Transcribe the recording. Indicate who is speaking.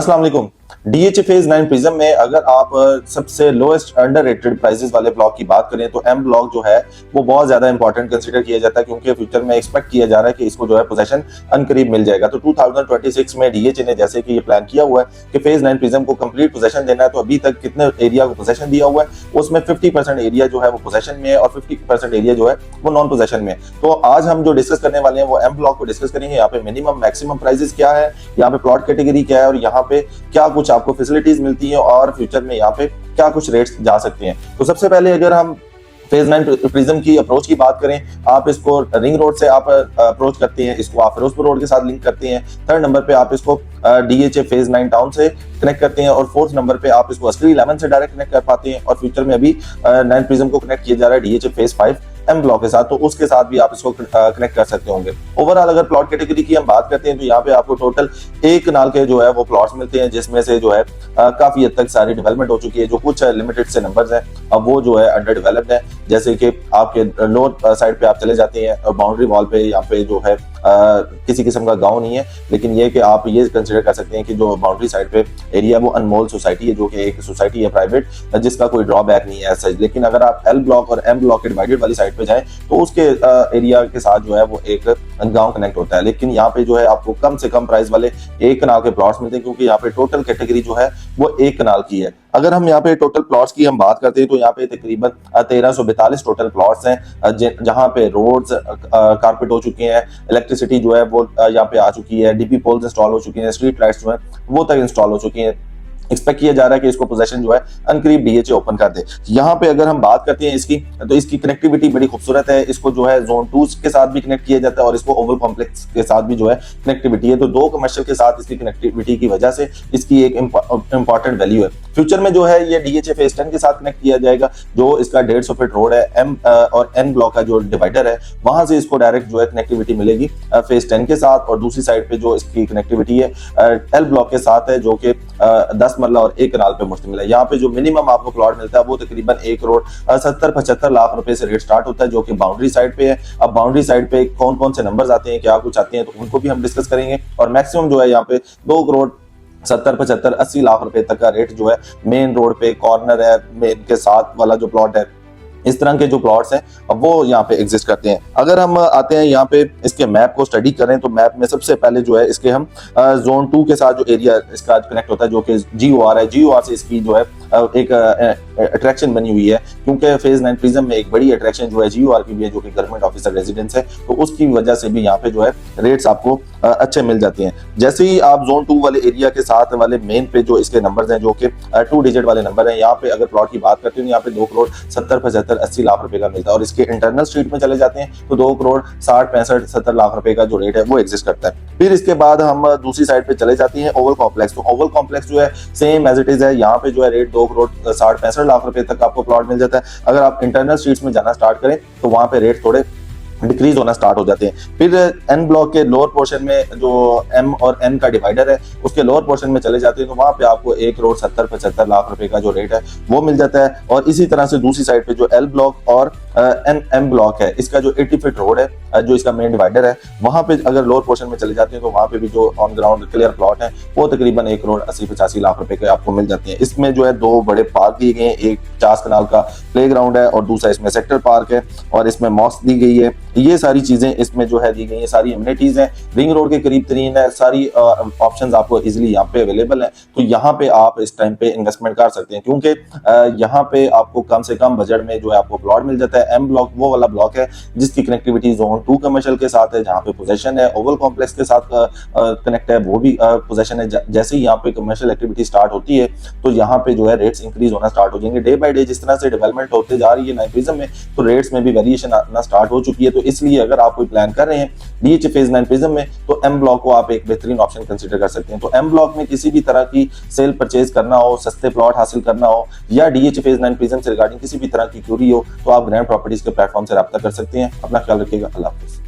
Speaker 1: अस्सलाम वालेकुम। DH phase 9 prism में अगर आप सबसे लोएस्ट अंडररेटेड प्राइसेस वाले ब्लॉक की बात करें तो एम ब्लॉक जो है वो बहुत ज्यादा इंपॉर्टेंट कंसीडर किया जाता है, क्योंकि फ्यूचर में एक्सपेक्ट किया जा रहा है कि इसको जो है पोजीशन अनकरीब मिल जाएगा। तो 2026 में डीएच ने जैसे कि ये प्लान किया हुआ है कि फेज 9 प्रिज्म को कंप्लीट पोजीशन देना है, तो अभी तक कितने एरिया को पोजीशन दिया हुआ है उसमें 50% एरिया जो है वो पोजीशन में है और 50% एरिया जो है वो नॉन पोजीशन में है। तो आज हम जो डिस्कस करने वाले हैं वो एम ब्लॉक को डिस्कस करेंगे। यहाँ पे मिनिमम मैक्सिमम प्राइसेस क्या है, यहाँ पे प्लॉट कैटेगरी क्या है और यहाँ पे क्या कुछ आपको फैसिलिटीज मिलती हैं और फ्यूचर में यहाँ पे क्या कुछ रेट्स जा सकते हैं। तो सबसे पहले अगर हम फेज 9 प्रिज्म की अप्रोच की बात करें, आप इसको रिंग रोड से आप अप्रोच करते हैं, इसको आप फिरोजपुर रोड के साथ लिंक करते हैं। थर्ड नंबर पे आप इसको डीएचए फेज 9 टाउन से कनेक्ट करते हैं और फोर्थ नंबर पे आप इसको अस्करी 11 से डायरेक्ट कनेक्ट कर पाते हैं। और फ्यूचर में अभी 9 प्रिज्म को कनेक्ट किया जा रहा है डीएचए फेज 5 एम ब्लॉक के साथ, तो उसके साथ भी आप इसको कनेक्ट कर सकते होंगे। ओवरऑल अगर प्लॉट कैटेगरी की हम बात करते हैं तो यहाँ पे आपको टोटल एक कनाल के जो है वो प्लॉट्स मिलते हैं, जिसमें से जो है काफी हद तक सारी डेवलपमेंट हो चुकी है। जो कुछ लिमिटेड से नंबर्स हैं अब वो जो है अंडर डेवलप्ड है। जैसे कि आपके लोअर साइड पे आप चले जाते हैं और बाउंड्री वॉल पे यहाँ पे जो है किसी किस्म का गांव नहीं है, लेकिन ये कि आप ये कंसिडर कर सकते हैं कि जो बाउंड्री साइड पे एरिया वो अनमोल सोसाइटी है, जो कि एक सोसाइटी है प्राइवेट, जिसका कोई ड्रॉबैक नहीं है सच। लेकिन अगर आप एल ब्लॉक और एम ब्लॉक के डिवाइडेड वाली साइड पे जाएं तो उसके एरिया के साथ जो है वो एक गांव कनेक्ट होता है। लेकिन यहाँ पे जो है आपको कम से कम प्राइस वाले एक कनाल के प्लॉट्स मिलते हैं, क्योंकि यहाँ पे टोटल कैटेगरी जो है वो एक कनाल की है। अगर हम यहाँ पे टोटल प्लॉट्स की हम बात करते हैं तो यहाँ पे तकरीबन 1342 टोटल प्लॉट्स हैं, जहाँ पे रोड्स कारपेट हो चुके हैं, इलेक्ट्रिसिटी जो है वो यहाँ पे आ चुकी है, डीपी पोल्स इंस्टॉल हो चुकी हैं, स्ट्रीट लाइट्स जो है वो तक इंस्टॉल हो चुकी हैं। एक्सपेक्ट किया जा रहा है कि इसको पोजीशन जो है अनकरीब डीएचए ओपन कर दे। यहाँ पे अगर हम बात करते हैं इसकी, तो इसकी कनेक्टिविटी बड़ी खूबसूरत है। इसको जो है जोन 2 के साथ भी कनेक्ट किया जाता है और इसको ओवल कॉम्प्लेक्स के साथ भी जो है कनेक्टिविटी है। तो दो कमर्शियल के साथ इसकी कनेक्टिविटी की वजह से इसकी एक इंपॉर्टेंट वैल्यू है। फ्यूचर में जो है ये डीएचए फेज 10 के साथ कनेक्ट किया जाएगा, जो इसका 150 फीट रोड है। एम और एन ब्लॉक का जो डिवाइडर है वहां से इसको डायरेक्ट जो है कनेक्टिविटी मिलेगी फेज 10 के साथ। और दूसरी साइड पे जो इसकी कनेक्टिविटी है एल ब्लॉक के साथ है, जो कि 10 मरला और एक कनाल पे मुश्तमिल है। यहाँ पे जो मिनिमम आपको प्लॉट मिलता है वो तकरीबन 1 करोड़ 70-75 लाख रुपए से रेट स्टार्ट होता है, जो कि बाउंड्री साइड पे है। अब बाउंड्री साइड पे कौन कौन से नंबर्स आते हैं, क्या कुछ आते हैं, तो उनको भी हम डिस्कस करेंगे। और मैक्सिमम जो है यहाँ पे 2 करोड़ 70-75-80 लाख रुपए तक का रेट जो है मेन रोड पे कॉर्नर है, मेन के साथ वाला जो प्लॉट है, इस तरह के जो प्लॉट्स हैं वो यहाँ पे एग्जिस्ट करते हैं। अगर हम आते हैं यहाँ पे इसके मैप को स्टडी करें तो मैप में सबसे पहले जो है इसके हम जोन 2 के साथ जो एरिया इसका कनेक्ट होता है, जो कि जीओआर है, जीओआर से इसकी जो है एक अट्रैक्शन बनी हुई है, क्योंकि फेज 9 प्रिज्म में एक बड़ी अट्रैक्शन जो है जीओआर की भी है, जो कि गवर्नमेंट ऑफिसर रेजिडेंस है। तो उसकी वजह से भी यहाँ पे जो है रेट्स आपको अच्छे मिल जाते हैं। जैसे ही आप जोन 2 वाले एरिया के साथ वाले मेन पे जो इसके नंबर्स हैं, जो कि 2 डिजिट वाले नंबर हैं, यहाँ पे अगर प्लॉट की बात करते हैं यहाँ पे 2 करोड़ 70-75-80 लाख रुपए का मिलता है। और इसके इंटरनल स्ट्रीट में चले जाते हैं तो 2 करोड़ 60-65-70 लाख रुपए का जो रेट है वो एग्जिस्ट करता है। फिर इसके बाद हम दूसरी साइड पे चले जाते हैं ओवल कॉम्प्लेक्स। तो ओवल कॉम्प्लेक्स जो है सेम एज इट इज है, यहाँ पे जो है रेट 2 करोड़ 60-65 लाख रुपए तक आपको प्लॉट मिल जाता है। अगर आप इंटरनल स्ट्रीट्स में जाना स्टार्ट करें तो वहां पे रेट थोड़े डिक्रीज होना स्टार्ट हो जाते हैं। फिर एन ब्लॉक के लोअर पोर्शन में जो एम और एन का डिवाइडर है उसके लोअर पोर्शन में चले जाते हैं तो वहां पे आपको 1 करोड़ 70-75 लाख रुपए का जो रेट है वो मिल जाता है। और इसी तरह से दूसरी साइड पे जो एल ब्लॉक और एन एम ब्लॉक है, इसका जो 80 फीट रोड है, जो इसका मेन डिवाइडर है, वहां पे अगर लोअर पोर्शन में चले जाते हैं तो वहां पे भी जो ऑन ग्राउंड क्लियर प्लॉट है वो तकरीबन 1 करोड़ 80-85 लाख रुपए के आपको मिल जाते हैं। इसमें जो है 2 बड़े पार्क दिए गए हैं, एक 50 कनाल का प्ले ग्राउंड है और दूसरा इसमें सेक्टर पार्क है और इसमें मॉस्क दी गई है। ये सारी चीजें इसमें जो है दी गई है, सारी एमिनिटीज हैं, रिंग रोड के करीब तरीन है, सारी ऑप्शंस आपको इजीली यहाँ पे अवेलेबल है। तो यहाँ पे आप इस टाइम पे इन्वेस्टमेंट कर सकते हैं, क्योंकि यहाँ पे आपको कम से कम बजट में जो है आपको प्लॉट मिल जाता है। एम ब्लॉक वो वाला ब्लॉक है जिसकी कनेक्टिविटी जोन 2 कमर्शियल के साथ है, जहाँ पे पोजेशन है, ओवल कॉम्प्लेक्स के साथ कनेक्ट है, वो भी पोजेशन है। जैसे ही यहाँ पे कमर्शियल एक्टिविटी स्टार्ट होती है तो यहाँ पे जो है रेट्स इंक्रीज होना स्टार्ट हो जाएंगे डे बाय डे। जिस तरह से डेवलपमेंट होते जा रही है 9 प्रिज्म में, तो रेट्स में भी वेरिएशन आना स्टार्ट हो चुकी है। तो इसलिए अगर आप कोई प्लान कर रहे हैं डीएच फेज 9 प्रिज्म में तो एम ब्लॉक को आप एक बेहतरीन ऑप्शन कंसीडर कर सकते हैं। तो एम ब्लॉक में किसी भी तरह की सेल परचेज करना हो, सस्ते प्लॉट हासिल करना हो, या डीएच फेज 9 प्रिज्म से रिगार्डिंग किसी भी तरह की क्यूरी हो, तो आप ग्रैंड प्रॉपर्टीज के प्लेटफॉर्म से रब्ता कर सकते हैं। अपना ख्याल रखिएगा। अल्लाह हाफिज़।